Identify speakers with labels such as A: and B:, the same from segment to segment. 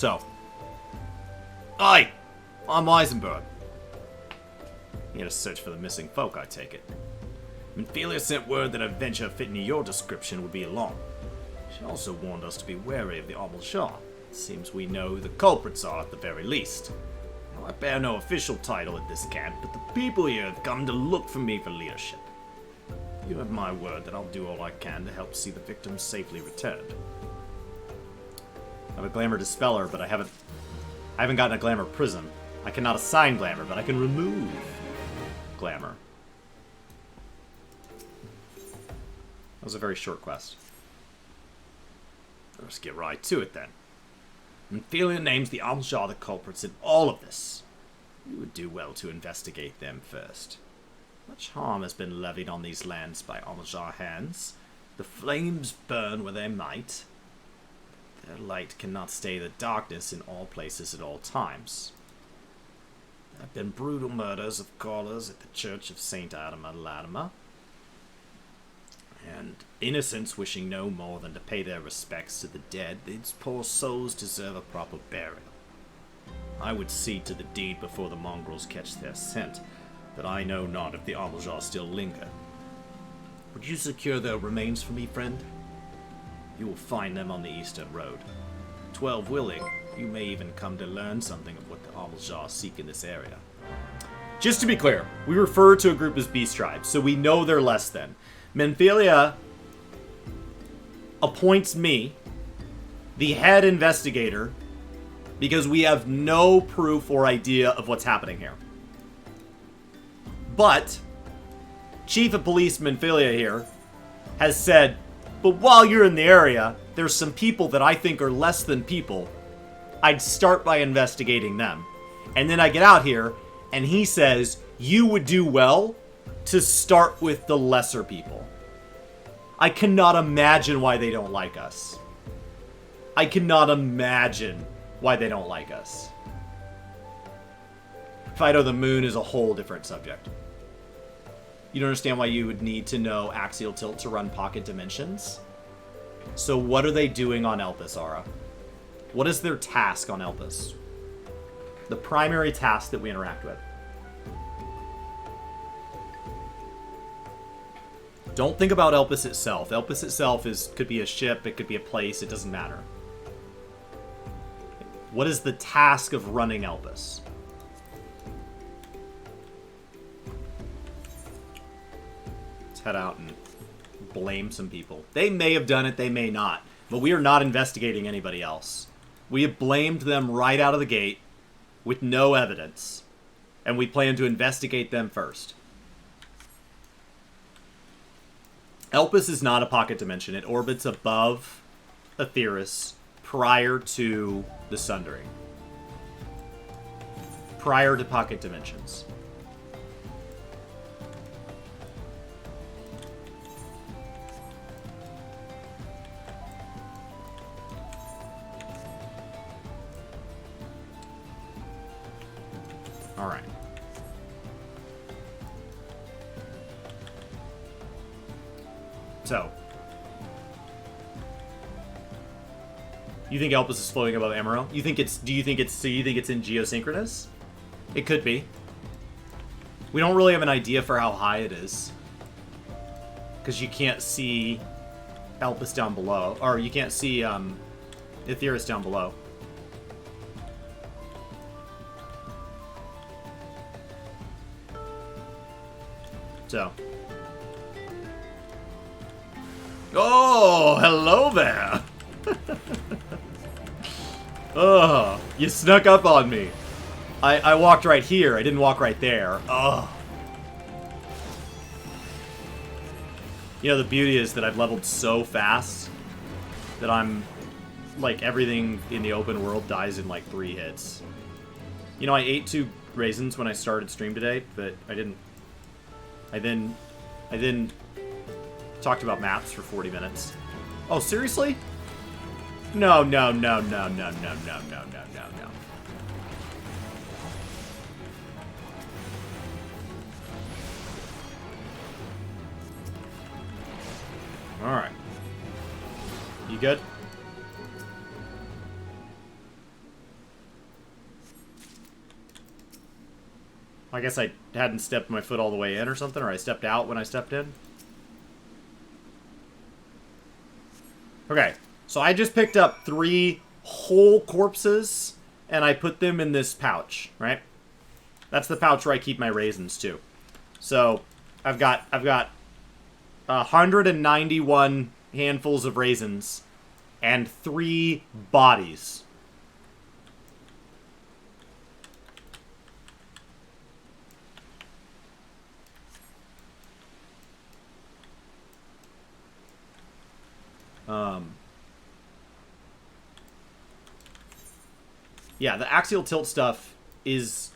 A: So. Aye! I'm Eisenberg. You had to search for the missing folk, I take it. Minfilia sent word that a venture fitting your description would be along. She also warned us to be wary of the Amaljar. It seems we know who the culprits are at the very least. Now, I bear no official title at this camp, but the people here have come to look for me for leadership. You have my word that I'll do all I can to help see the victims safely returned. I have a glamour dispeller, but I haven't gotten a glamour prism. I cannot assign glamour, but I can remove glamour. That was a very short quest. Let's get right to it then. Minfilia names the Amaljar the culprits in all of this. You would do well to investigate them first. Much harm has been levied on these lands by Amaljar hands. The flames burn where they might. Their light cannot stay the darkness in all places at all times. There have been brutal murders of callers at the Church of St. Adama Latimer, and innocents wishing no more than to pay their respects to the dead. These poor souls deserve a proper burial. I would see to the deed before the mongrels catch their scent, but I know not if the Amaljar still linger. Would you secure their remains for me, friend? You will find them on the Eastern Road. 12 willing, you may even come to learn something of what the Amaljar seek in this area. Just to be clear, we refer to a group as beast tribes, so we know they're less than. Minfilia appoints me, the head investigator, because we have no proof or idea of what's happening here. But Chief of Police Minfilia here has said, but while you're in the area, there's some people that I think are less than people. I'd start by investigating them. And then I get out here, and he says, you would do well to start with the lesser people. I cannot imagine why they don't like us. I cannot imagine why they don't like us. Fido the Moon is a whole different subject. You don't understand why you would need to know axial tilt to run pocket dimensions? So what are they doing on Elpis, Ara? What is their task on Elpis? The primary task that we interact with. Don't think about Elpis itself. Elpis itself could be a ship, it could be a place, it doesn't matter. What is the task of running Elpis? Let's head out and blame some people. They may have done it, they may not. But we are not investigating anybody else. We have blamed them right out of the gate with no evidence. And we plan to investigate them first. Elpis is not a pocket dimension. It orbits above Aetheris prior to the Sundering. Prior to pocket dimensions. Alright. So. You think Elpis is floating above Emerald? Do you think it's in geosynchronous? It could be. We don't really have an idea for how high it is. Because you can't see Elpis down below. Or you can't see Aetheris down below. So. Oh, hello there. Oh, you snuck up on me. I walked right here. I didn't walk right there. Oh. You know, the beauty is that I've leveled so fast that I'm, like, everything in the open world dies in, like, 3 hits. You know, I ate 2 raisins when I started stream today, but I didn't. I then talked about maps for 40 minutes. Oh, seriously? No. Alright. You good? I guess I hadn't stepped my foot all the way in or something, or I stepped out when I stepped in. Okay, so I just picked up 3 whole corpses, and I put them in this pouch, right? That's the pouch where I keep my raisins, too. So, I've got 191 handfuls of raisins and 3 bodies. Yeah, the axial tilt stuff is...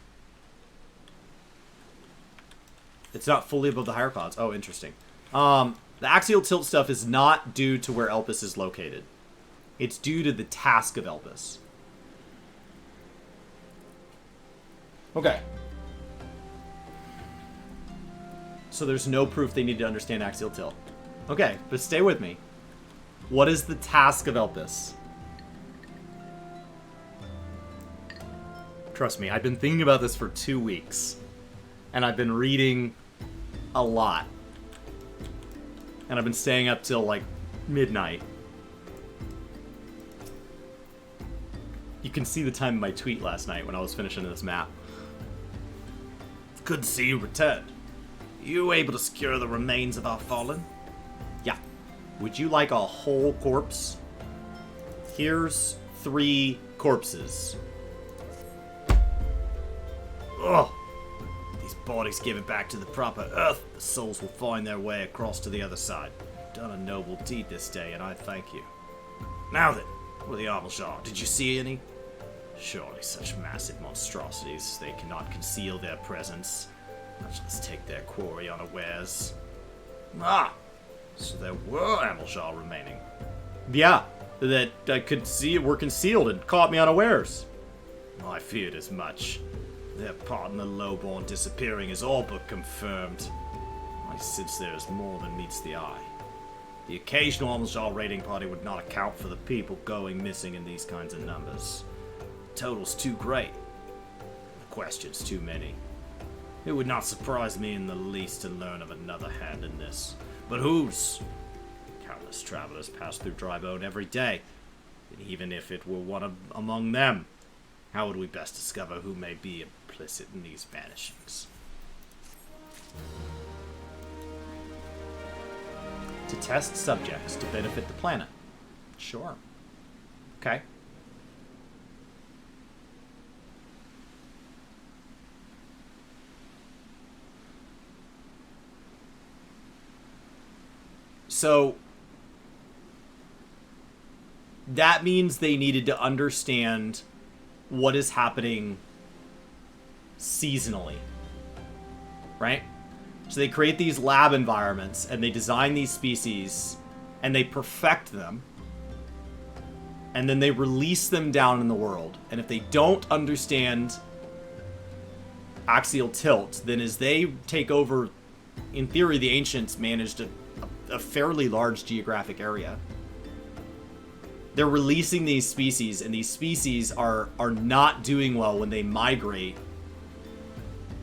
A: It's not fully above the higher clouds. Oh, interesting. The axial tilt stuff is not due to where Elpis is located. It's due to the task of Elpis. Okay. So there's no proof they need to understand axial tilt. Okay, but stay with me. What is the task of Elpis? Trust me, I've been thinking about this for 2 weeks. And I've been reading a lot. And I've been staying up till, like, midnight. You can see the time of my tweet last night when I was finishing this map. Good to see you returned. You able to secure the remains of our fallen? Yeah. Would you like a whole corpse? Here's 3 corpses. Ugh. These bodies give it back to the proper earth. The souls will find their way across to the other side. You've done a noble deed this day, and I thank you. Now then, where the Armelshaw? Did you see any? Surely such massive monstrosities, they cannot conceal their presence. Much less take their quarry unawares. Ah! So there were Armelshaw remaining. Yeah, that I could see were concealed and caught me unawares. I feared as much. Their part in the lowborn disappearing is all but confirmed. I sense there is more than meets the eye. The occasional Armelshaw raiding party would not account for the people going missing in these kinds of numbers. The total's too great. The questions too many. It would not surprise me in the least to learn of another hand in this. But whose? Countless travelers pass through Drybone every day. And even if it were one among them, how would we best discover who may be implicit in these vanishings? To test subjects to benefit the planet. Sure. Okay. So that means they needed to understand what is happening seasonally, right? So they create these lab environments and they design these species and they perfect them and then they release them down in the world. And if they don't understand axial tilt, then as they take over, in theory, the ancients managed a fairly large geographic area. They're releasing these species, and these species are not doing well when they migrate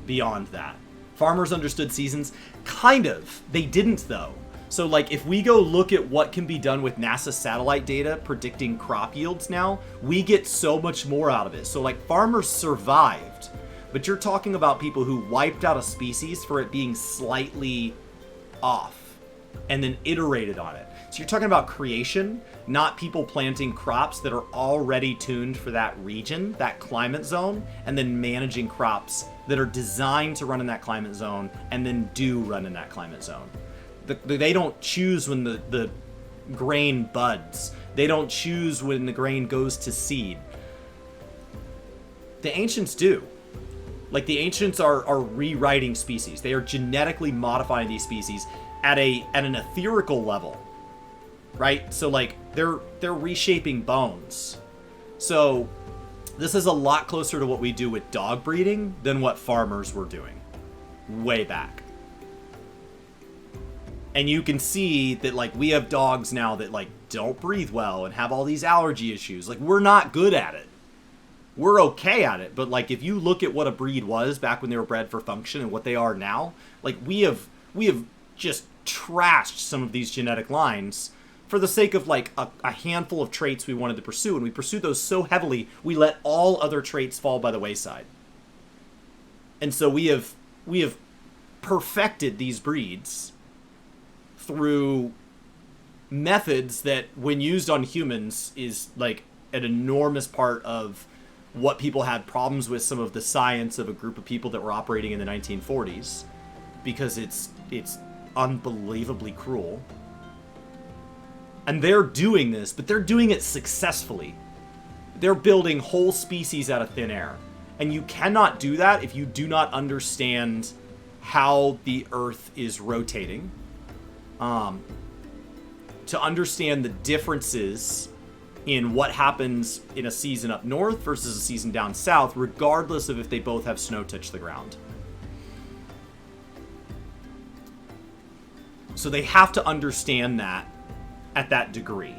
A: beyond that. Farmers understood seasons? Kind of. They didn't, though. So, like, if we go look at what can be done with NASA satellite data predicting crop yields now, we get so much more out of it. So, like, farmers survived, but you're talking about people who wiped out a species for it being slightly off and then iterated on it. So you're talking about creation, not people planting crops that are already tuned for that region, that climate zone, and then managing crops that are designed to run in that climate zone and then do run in that climate zone. They don't choose when the grain buds. They don't choose when the grain goes to seed. The ancients do. Like, the ancients are rewriting species. They are genetically modifying these species at an etherical level. Right? So, like, they're reshaping bones. So, this is a lot closer to what we do with dog breeding than what farmers were doing way back. And you can see that, like, we have dogs now that, like, don't breathe well and have all these allergy issues. Like, we're not good at it. we're okay at it. But like, if you look at what a breed was back when they were bred for function and what they are now, like we have just trashed some of these genetic lines for the sake of like a handful of traits we wanted to pursue, and we pursued those so heavily we let all other traits fall by the wayside. And so we have perfected these breeds through methods that, when used on humans, is like an enormous part of what people had problems with some of the science of a group of people that were operating in the 1940s, because it's unbelievably cruel. And they're doing this, but they're doing it successfully. They're building whole species out of thin air. And you cannot do that if you do not understand how the Earth is rotating. To understand the differences in what happens in a season up north versus a season down south, regardless of if they both have snow touch the ground. So they have to understand that at that degree.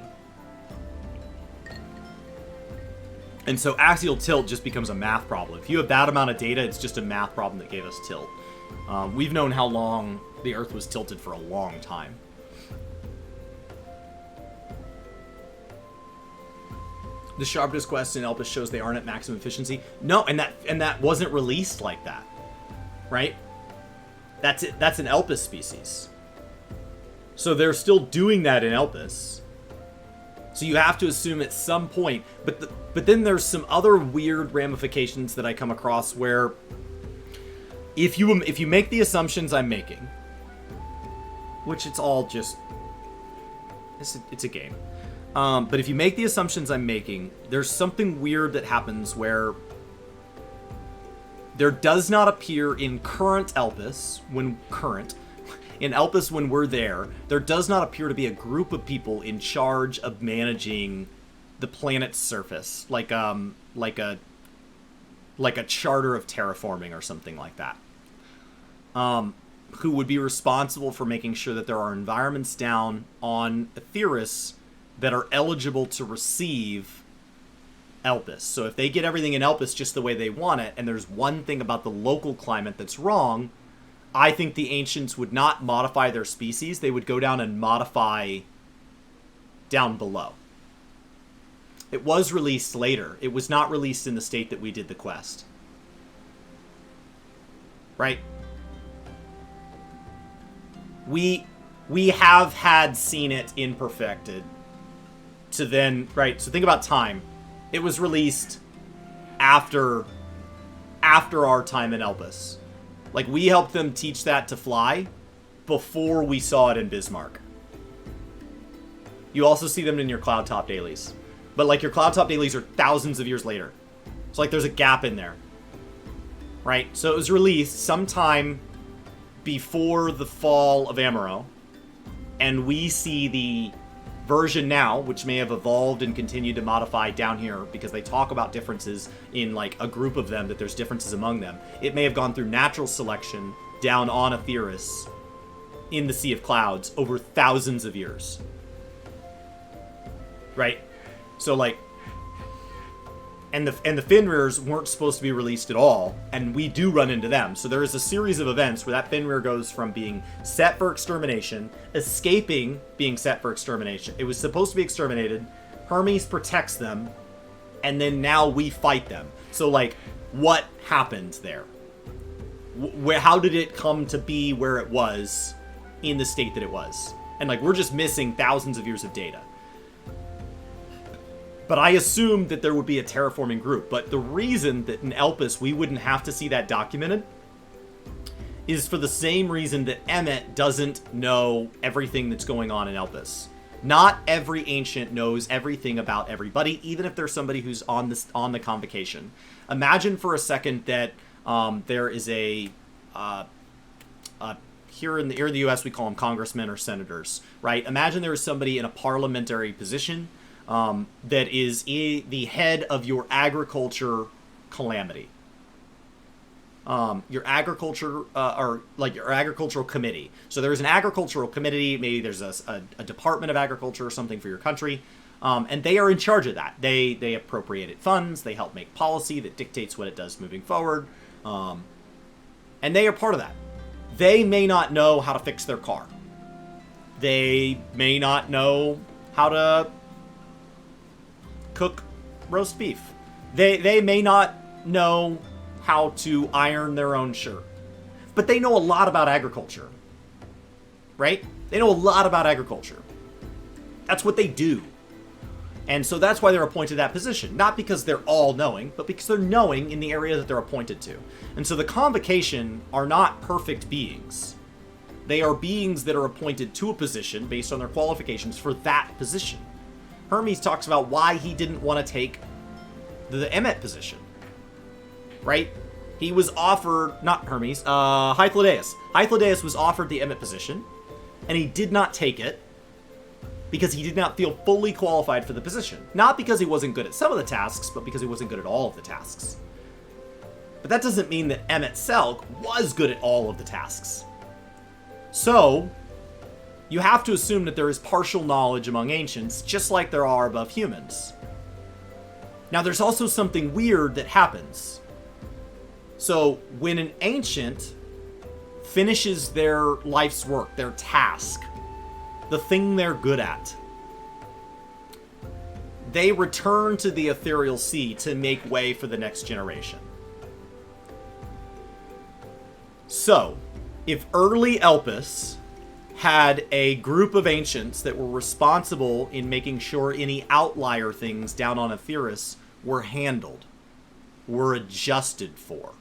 A: And so axial tilt just becomes a math problem. If you have that amount of data, it's just a math problem that gave us tilt. We've known how long the Earth was tilted for a long time. The sharpness quest in Elpis shows they aren't at maximum efficiency. No, and that wasn't released like that, right? That's it. That's an Elpis species. So they're still doing that in Elpis. So you have to assume at some point, but then there's some other weird ramifications that I come across where if you make the assumptions I'm making, which it's all just it's a game. But if you make the assumptions I'm making, there's something weird that happens where there does not appear in current Elpis, in Elpis when we're there does not appear to be a group of people in charge of managing the planet's surface, like a charter of terraforming or something like that. Who would be responsible for making sure that there are environments down on Etheirys that are eligible to receive Elpis. So if they get everything in Elpis just the way they want it, and there's one thing about the local climate that's wrong, I think the ancients would not modify their species. They would go down and modify down below. It was released later. It was not released in the state that we did the quest. Right? We have had seen it imperfected. To then, right, so think about time. It was released after our time in Elpis. Like, we helped them teach that to fly before we saw it in Bismarck. You also see them in your cloud top dailies. But, like, your cloud top dailies are thousands of years later. So, like, there's a gap in there. Right? So it was released sometime before the fall of Amaro. And we see the version now, which may have evolved and continued to modify down here because they talk about differences in like a group of them, that there's differences among them. It may have gone through natural selection down on Etheirys in the Sea of Clouds over thousands of years. Right? So like, and the Fenrir's weren't supposed to be released at all, and we do run into them. So there is a series of events where that Fenrir goes from being set for extermination, escaping being set for extermination. It was supposed to be exterminated. Hermes protects them, and then now we fight them. So like, what happened there? How did it come to be where it was in the state that it was? And like, we're just missing thousands of years of data. But I assumed that there would be a terraforming group. But the reason that in Elpis we wouldn't have to see that documented is for the same reason that Emmet doesn't know everything that's going on in Elpis. Not every ancient knows everything about everybody, even if there's somebody who's on the convocation. Imagine for a second that there is here in the U.S. we call them congressmen or senators, right? Imagine there is somebody in a parliamentary position that is the head of your agriculture calamity. Your agriculture, or like your agricultural committee. So there's an agricultural committee, maybe there's a department of agriculture or something for your country. And they are in charge of that. They appropriated funds. They help make policy that dictates what it does moving forward. And they are part of that. They may not know how to fix their car. They may not know how to cook roast beef. They may not know how to iron their own shirt. But they know a lot about agriculture. Right? They know a lot about agriculture. That's what they do. And so that's why they're appointed to that position. Not because they're all-knowing, but because they're knowing in the area that they're appointed to. And so the Convocation are not perfect beings. They are beings that are appointed to a position based on their qualifications for that position. Hermes talks about why he didn't want to take the Emmet position. Right? He was offered, not Hermes, Hythlodaeus. Hythlodaeus was offered the Emmet position, and he did not take it because he did not feel fully qualified for the position. Not because he wasn't good at some of the tasks, but because he wasn't good at all of the tasks. But that doesn't mean that Emmet Selk was good at all of the tasks. So, you have to assume that there is partial knowledge among ancients, just like there are above humans. Now, there's also something weird that happens. So, when an ancient finishes their life's work, their task, the thing they're good at, they return to the ethereal sea to make way for the next generation. So, if early Elpis had a group of ancients that were responsible in making sure any outlier things down on Aetheris were handled, were adjusted for,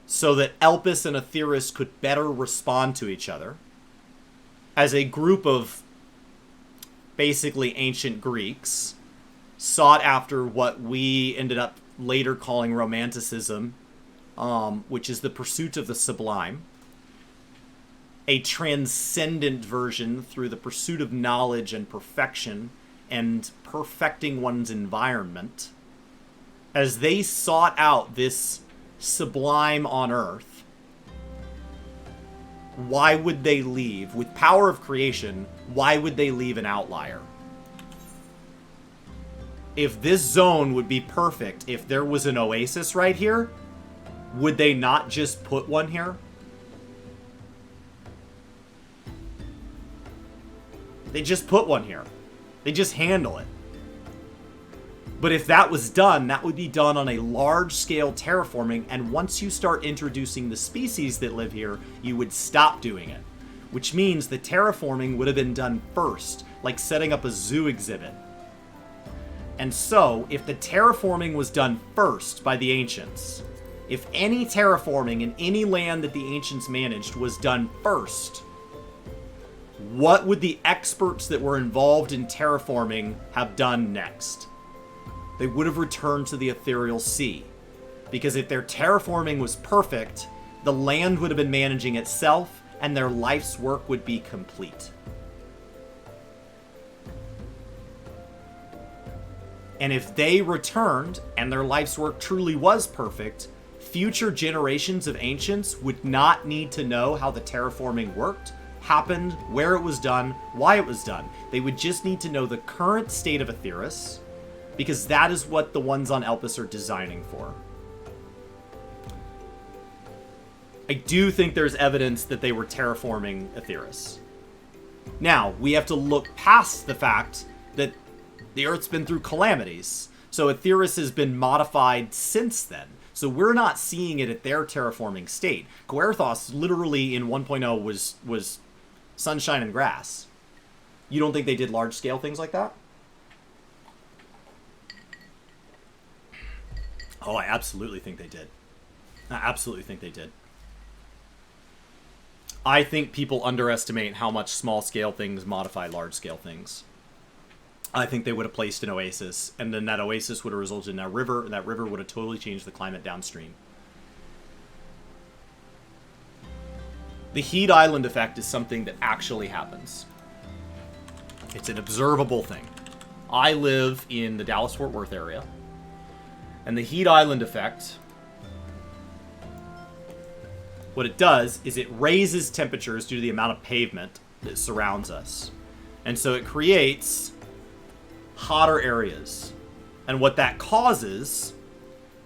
A: so that Elpis and Aetheris could better respond to each other, as a group of basically ancient Greeks sought after what we ended up later calling Romanticism, which is the pursuit of the sublime, a transcendent version through the pursuit of knowledge and perfection and perfecting one's environment. As they sought out this sublime on earth, why would they leave? With power of creation, why would they leave an outlier? If this zone would be perfect, if there was an oasis right here, would they not just put one here? They just put one here. They just handle it. But if that was done, that would be done on a large-scale terraforming, and once you start introducing the species that live here, you would stop doing it. Which means the terraforming would have been done first, like setting up a zoo exhibit. And so, if the terraforming was done first by the ancients, if any terraforming in any land that the ancients managed was done first, what would the experts that were involved in terraforming have done next? They would have returned to the ethereal sea. Because if their terraforming was perfect, the land would have been managing itself, and their life's work would be complete. And if they returned, and their life's work truly was perfect, future generations of ancients would not need to know how the terraforming worked, happened, where it was done, why it was done. They would just need to know the current state of Aetheris, because that is what the ones on Elpis are designing for. I do think there's evidence that they were terraforming Aetheris. Now, we have to look past the fact that the Earth's been through calamities, so Aetheris has been modified since then. So we're not seeing it at their terraforming state. Coerthos literally in 1.0 was sunshine and grass. You don't think they did large-scale things like that? Oh, I absolutely think they did. I absolutely think they did. I think people underestimate how much small-scale things modify large-scale things. I think they would have placed an oasis, and then that oasis would have resulted in a river, and that river would have totally changed the climate downstream. The heat island effect is something that actually happens. It's an observable thing. I live in the Dallas-Fort Worth area. And the heat island effect, what it does is it raises temperatures due to the amount of pavement that surrounds us. And so it creates hotter areas. And what that causes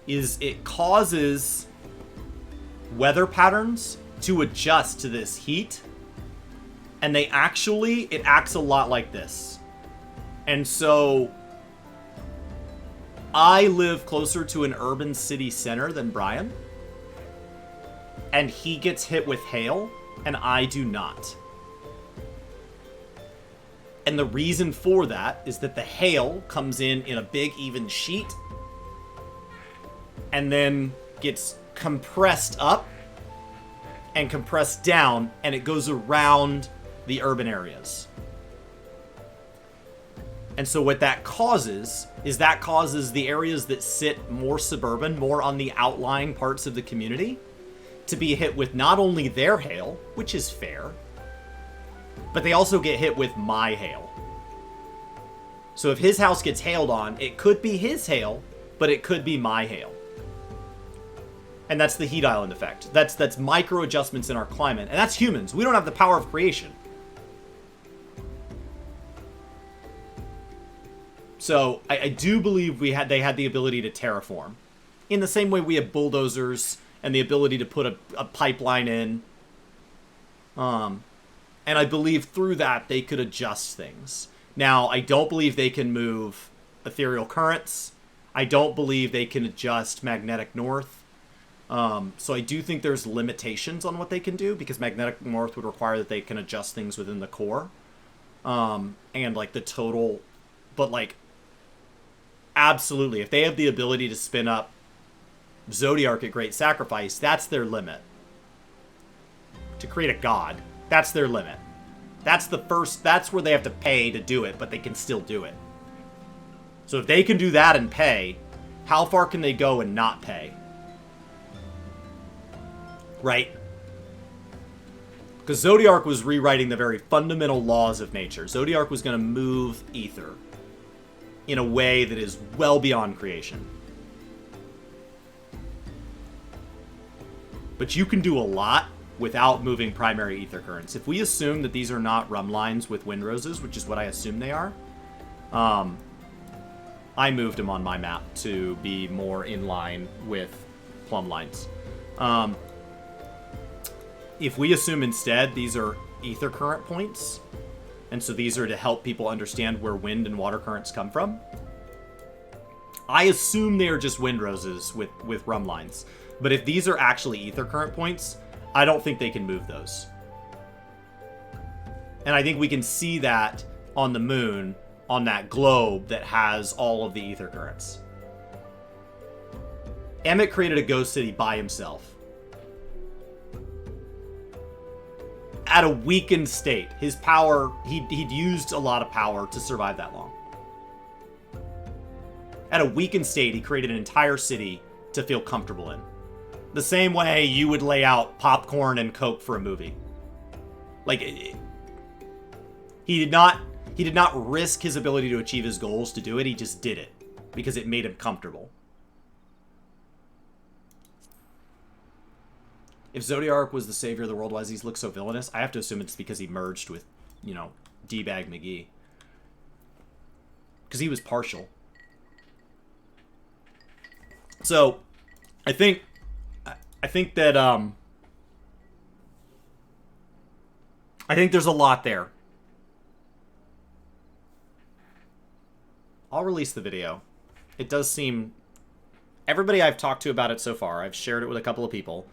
A: is it causes weather patterns to adjust to this heat. And it acts a lot like this. And so I live closer to an urban city center than Brian. And he gets hit with hail, and I do not. And the reason for that is that the hail comes in a big even sheet and then gets compressed up and compressed down, and it goes around the urban areas. And so what that causes is that causes the areas that sit more suburban, more on the outlying parts of the community, to be hit with not only their hail, which is fair, but they also get hit with my hail. So if his house gets hailed on, it could be his hail, but it could be my hail. And that's the heat island effect. That's micro adjustments in our climate. And that's humans. We don't have the power of creation. So I do believe they had the ability to terraform. In the same way we have bulldozers and the ability to put a pipeline in. And I believe through that they could adjust things. Now, I don't believe they can move ethereal currents. I don't believe they can adjust magnetic north. So I do think there's limitations on what they can do, because magnetic north would require that they can adjust things within the core. And like the total, but like absolutely, if they have the ability to spin up Zodiark at great sacrifice, that's their limit. To create a god, that's their limit. That's where they have to pay to do it, but they can still do it. So if they can do that and pay, how far can they go and not pay? Right? Because Zodiark was rewriting the very fundamental laws of nature. Zodiark was going to move ether in a way that is well beyond creation. But you can do a lot without moving primary ether currents. If we assume that these are not rum lines with wind roses, which is what I assume they are, I moved them on my map to be more in line with plumb lines. If we assume instead these are ether current points, and so these are to help people understand where wind and water currents come from, I assume they are just wind roses with rum lines. But if these are actually ether current points, I don't think they can move those. And I think we can see that on the moon, on that globe that has all of the ether currents. Emmett created a ghost city by himself. At a weakened state. His power, he'd used a lot of power to survive that long. At a weakened state, he created an entire city to feel comfortable in. The same way you would lay out popcorn and Coke for a movie. Like, he did not risk his ability to achieve his goals to do it. He just did it because it made him comfortable. If Zodiark was the savior of the world, why does he look so villainous? I have to assume it's because he merged with, D-Bag McGee. Because he was partial. So, I think that, I think there's a lot there. I'll release the video. It does seem... Everybody I've talked to about it so far, I've shared it with a couple of people.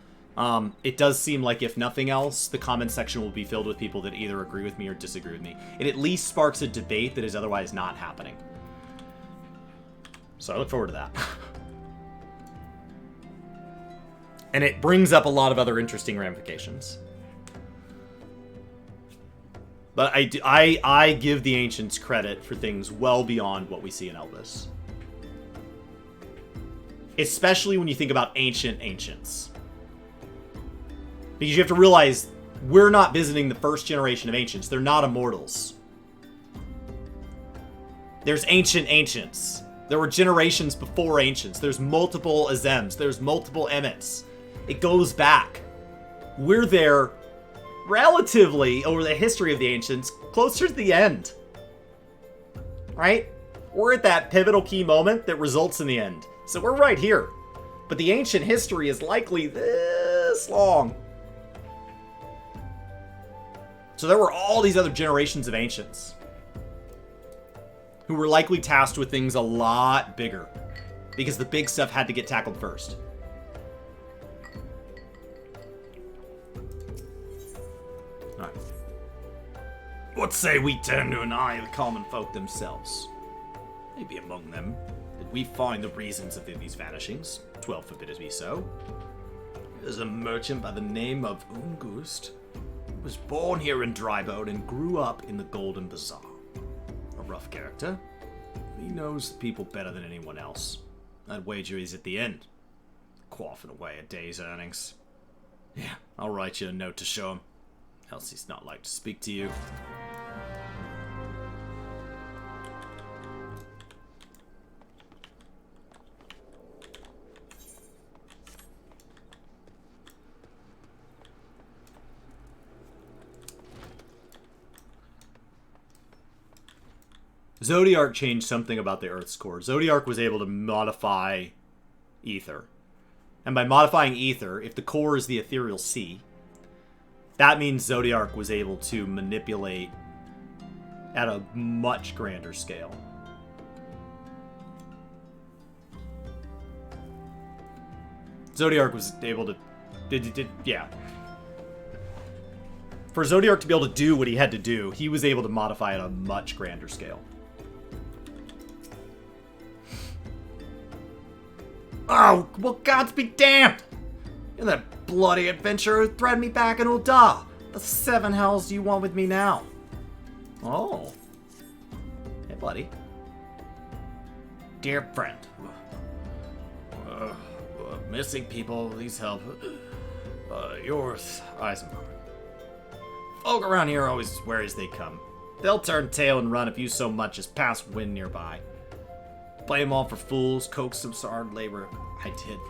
A: It does seem like, if nothing else, the comment section will be filled with people that either agree with me or disagree with me. It at least sparks a debate that is otherwise not happening. So I look forward to that. And it brings up a lot of other interesting ramifications. But I give the Ancients credit for things well beyond what we see in Elvis. Especially when you think about ancients. Because you have to realize, we're not visiting the first generation of Ancients. They're not immortals. There's ancients. There were generations before Ancients. There's multiple Azems. There's multiple Emmets. It goes back. We're there relatively, over the history of the Ancients, closer to the end. Right? We're at that pivotal key moment that results in the end. So we're right here. But the ancient history is likely this long. So there were all these other generations of ancients who were likely tasked with things a lot bigger, because the big stuff had to get tackled first. Alright. What say we turn to an eye of the common folk themselves? Maybe among them did we find the reasons of these vanishings. 12 forbid it be so. There's a merchant by the name of Ungust, who was born here in Dryboat and grew up in the Golden Bazaar. A rough character. He knows the people better than anyone else. I'd wager he's at the end, quaffing away a day's earnings. Yeah, I'll write you a note to show him, else he's not like to speak to you. Zodiark changed something about the Earth's core. Zodiark was able to modify ether. And by modifying ether, if the core is the ethereal sea, that means Zodiark was able to manipulate at a much grander scale. Zodiark was able to... yeah. For Zodiark to be able to do what he had to do, he was able to modify at a much grander scale. Oh, well, gods be damned! You're that bloody adventurer who threatened me back in Ul'dah. The 7 hells do you want with me now? Oh. Hey, buddy. Dear friend. Missing people, please help. Yours, Eisenberg. Folk around here always swear as they come. They'll turn tail and run if you so much as pass wind nearby. Play them all for fools, coax some hard labor. I did.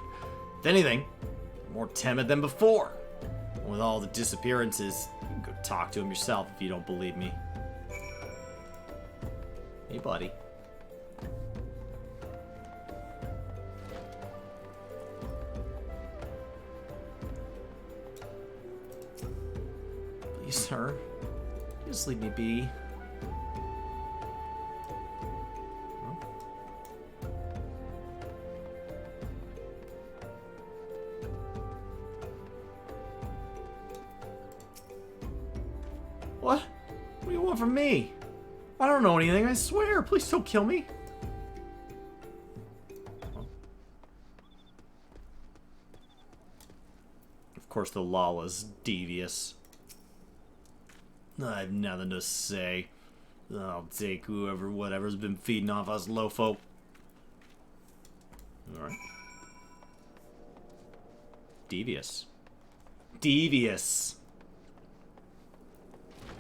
A: If anything, more timid than before. With all the disappearances, you can go talk to him yourself if you don't believe me. Hey, buddy. Please, sir. Just leave me be. What? What do you want from me? I don't know anything, I swear. Please don't kill me. Of course the Lala's devious. I have nothing to say. I'll take whatever's been feeding off us lowfolk. Alright. Devious. Devious.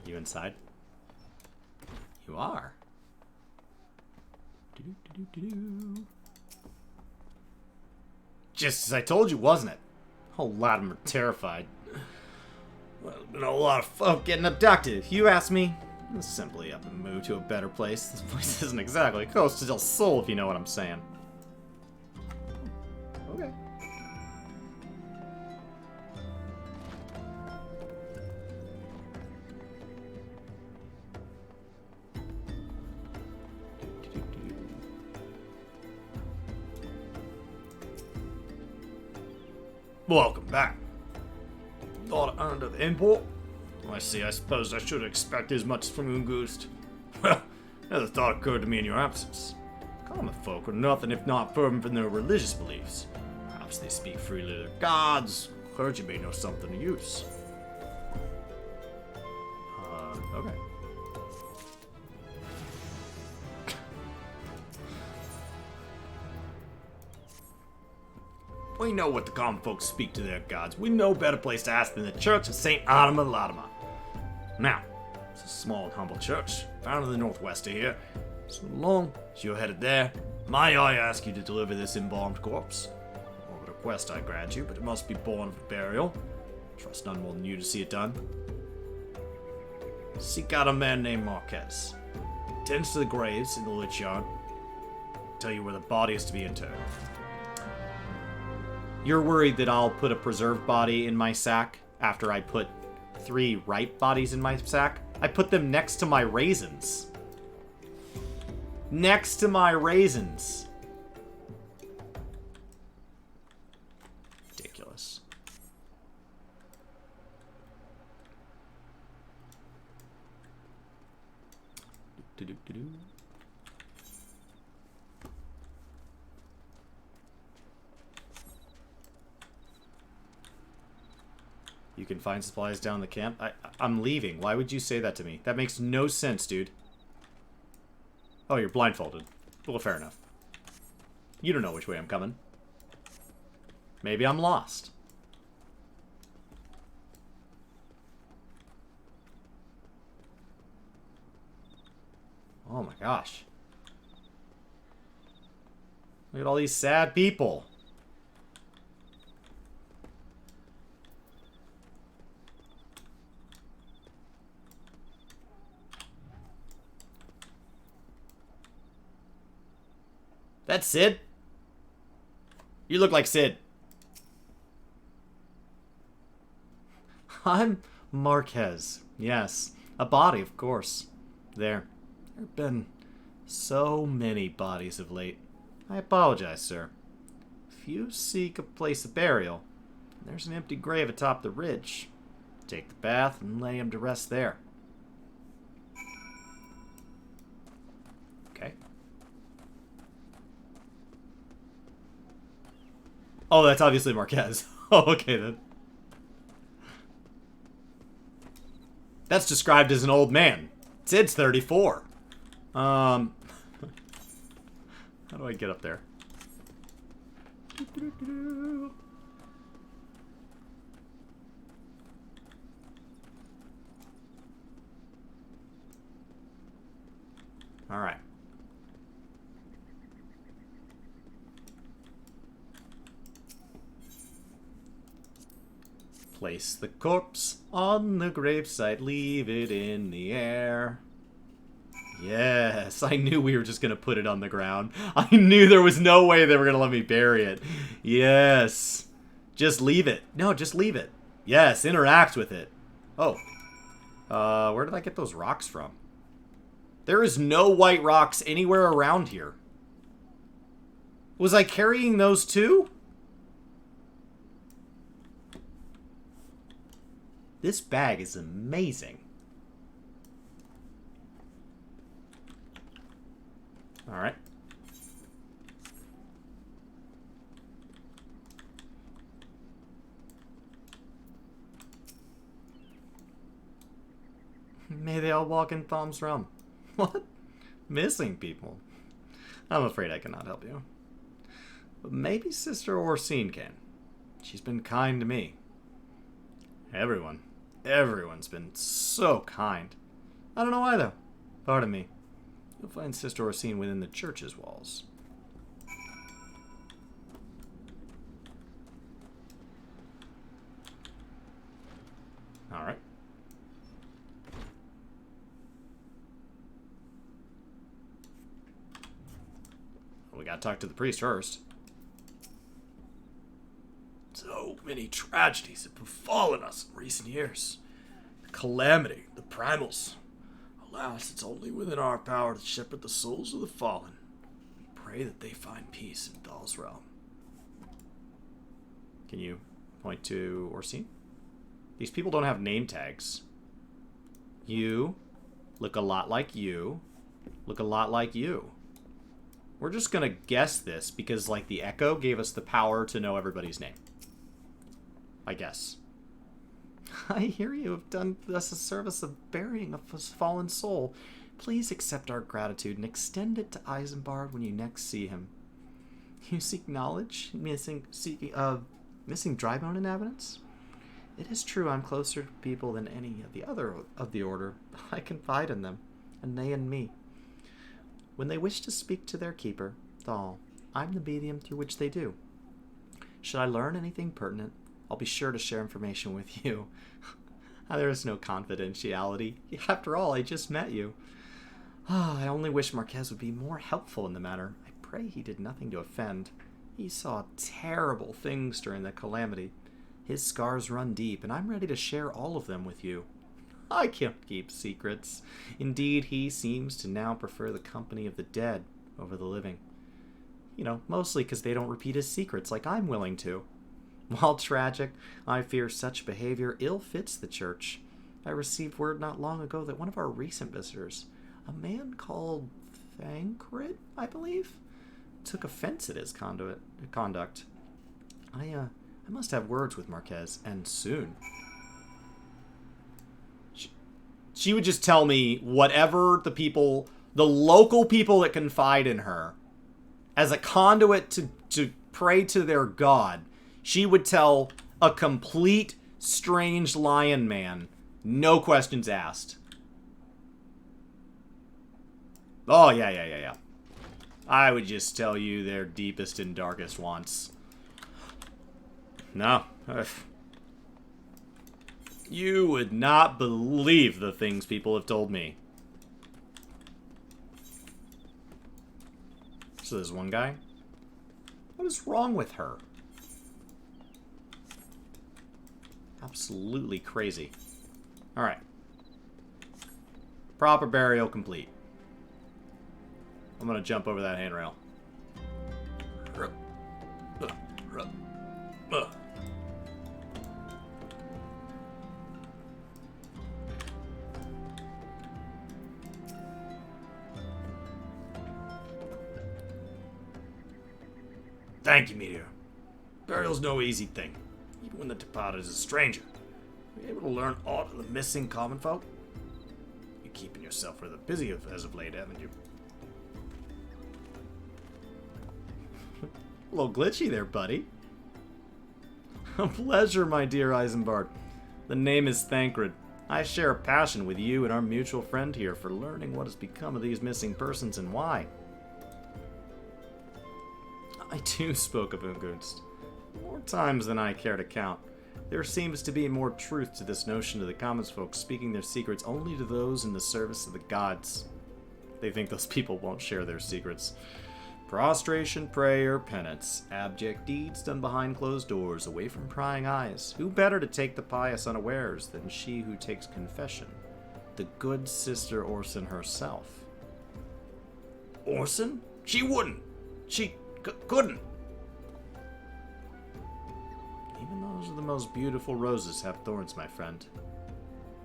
A: You inside? You are. Just as I told you, wasn't it? A whole lot of them are terrified. Well, there's been a lot of folk getting abducted. If you ask me, I'm simply up and move to a better place. This place isn't exactly Costa del Sol, if you know what I'm saying. Okay. Welcome back. Thought I earned at the import? I see, I suppose I should expect as much from Ungust. Well, another thought occurred to me in your absence. Common folk are nothing if not firm in their religious beliefs. Perhaps they speak freely to their gods. Clergy may know something of use. Okay. We know what the common folks speak to their gods. We know better place to ask than the Church of St. Anima Latima. Now, it's a small and humble church, found in the northwest of here. So long as you're headed there, may I ask you to deliver this embalmed corpse? Or a request I grant you, but it must be born of burial. Trust none more than you to see it done. Seek out a man named Marquez. Tends to the graves in the lich yard. Tell you where the body is to be interred. You're worried that I'll put a preserved body in my sack after I put 3 ripe bodies in my sack? I put them next to my raisins. Next to my raisins. Ridiculous. Do-do-do-do. You can find supplies down the camp. I'm leaving. Why would you say that to me? That makes no sense, dude. Oh, you're blindfolded. Well, fair enough. You don't know which way I'm coming. Maybe I'm lost. Oh my gosh. Look at all these sad people. That's Sid. You look like Sid. I'm Marquez. Yes. A body, of course. There have been so many bodies of late. I apologize, sir. If you seek a place of burial, there's an empty grave atop the ridge. Take the bath and lay him to rest there. Okay. Oh, that's obviously Marquez. Oh, okay then. That's described as an old man. Sid's 34. How do I get up there? All right. Place the corpse on the gravesite, leave it in the air. Yes, I knew we were just going to put it on the ground. I knew there was no way they were going to let me bury it. Yes. Just leave it. No, just leave it. Yes, interact with it. Oh. Where did I get those rocks from? There is no white rocks anywhere around here. Was I carrying those too? This bag is amazing. All right. May they all walk in Thalm's realm. What? Missing people? I'm afraid I cannot help you. But maybe Sister Orsine can. She's been kind to me. Everyone's been so kind. I don't know why, though. Pardon me. You'll find Sister Orsine within the church's walls. Alright. We gotta talk to the priest first. So many tragedies have befallen us in recent years. The calamity, the primals. Alas, it's only within our power to shepherd the souls of the fallen. We pray that they find peace in Thal's realm. Can you point to Orsine? These people don't have name tags. You look a lot like you. Look a lot like you. We're just gonna guess this because, like, the echo gave us the power to know everybody's name. I guess. I hear you have done us a service of burying a fallen soul. Please accept our gratitude and extend it to Isambard when you next see him. You seek knowledge, missing dry bone inhabitants? It is true I'm closer to people than any of the other of the order. I confide in them, and they in me. When they wish to speak to their keeper, Thal, I'm the medium through which they do. Should I learn anything pertinent, I'll be sure to share information with you. There is no confidentiality. After all, I just met you. I only wish Marquez would be more helpful in the matter. I pray he did nothing to offend. He saw terrible things during the calamity. His scars run deep, and I'm ready to share all of them with you. I can't keep secrets. Indeed, he seems to now prefer the company of the dead over the living. You know, mostly because they don't repeat his secrets like I'm willing to. While tragic, I fear such behavior ill fits the church. I received word not long ago that one of our recent visitors, a man called Thancred, I believe, took offense at his conduct. I must have words with Marquez, and soon. She would just tell me whatever the local people that confide in her, as a conduit to pray to their god, she would tell a complete strange lion man, no questions asked. Oh, yeah. I would just tell you their deepest and darkest wants. No. You would not believe the things people have told me. So there's one guy. What is wrong with her? Absolutely crazy. Alright. Proper burial complete. I'm gonna jump over that handrail. Thank you, Meteor. Burial's no easy thing, even when the departed is a stranger. Are you able to learn aught of the missing common folk? You're keeping yourself rather busy as of late, haven't you? A little glitchy there, buddy. A pleasure, my dear Isambard. The name is Thancred. I share a passion with you and our mutual friend here for learning what has become of these missing persons and why. I too spoke of Ungunst. More times than I care to count. There seems to be more truth to this notion of the commons folk speaking their secrets only to those in the service of the gods. They think those people won't share their secrets. Prostration, prayer, penance, abject deeds done behind closed doors, away from prying eyes. Who better to take the pious unawares than she who takes confession? The good Sister Orson herself. Orson? She wouldn't. She couldn't. Even those are the most beautiful roses have thorns, my friend.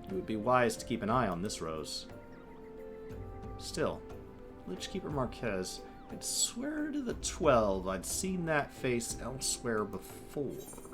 A: It would be wise to keep an eye on this rose. Still, Lichkeeper Marquez, I'd swear to the 12 I'd seen that face elsewhere before.